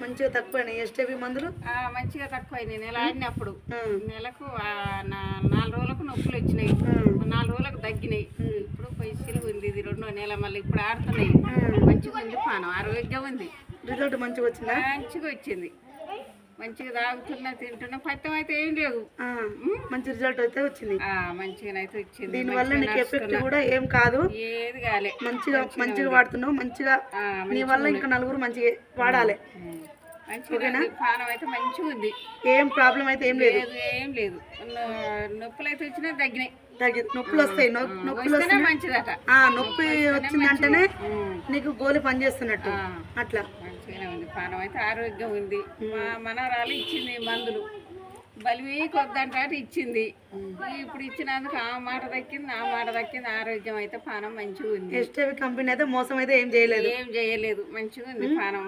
మంచిగా తక్కువైనాయి ఎస్టీపీ మందులు? మంచిగా తక్కువైనాయి. నెల ఆడినప్పుడు నెలకు 4 రోజులకు నొప్పులు వచ్చినాయి, 4 రోజులకు తగ్గినాయి. ఇప్పుడు పైసలు ఉంది, ఇది 2వ నెల, మళ్ళీ ఇప్పుడు ఆడుతున్నాయి. మంచిగా ఉంది, పానం ఆరోగ్యం ఉంది. రిజల్ట్ మంచిగా వచ్చిందా? మంచిగా వచ్చింది. మంచిగా తాగుతున్నా, తింటున్నా, పత్యం అయితే ఏం లేదు. మంచి రిజల్ట్ అయితే వచ్చింది. మంచిగానైతే వచ్చింది. దీనివల్ల నీకు ఎఫెక్ట్ కూడా ఏం కాదు, ఏది కాలే. మంచిగా వాడుతున్నావు. మంచిగా నీ వల్ల ఇంకా నలుగురు మంచిగా వాడాలి. మంచిగా పానం అయితే మంచిగా ఉంది. ఏం ప్రాబ్లం అయితే ఏం లేదు. ఏం లేదు. నొప్పులు అయితే వచ్చినా తగ్గినాయి. నొప్పులు వస్తాయి. నొప్పులు వస్తే మంచిదట. నొప్పి వచ్చిందంటేనే నీకు గోలి పనిచేస్తున్నట్టు అట్లా. మంచిగానే ఉంది, పానం అయితే ఆరోగ్యం ఉంది. మా మనవరాలు ఇచ్చింది మందులు, బలివి కొద్దంటే ఇచ్చింది. ఇప్పుడు ఇచ్చినందుకు ఆ మాట దక్కింది, ఆ మాట దక్కింది. ఆరోగ్యం అయితే పానం మంచిగా ఉంది. ఎస్టీపీ కంపెనీ అయితే మోసం అయితే ఏం చేయలేదు. మంచిగా ఉంది పానం.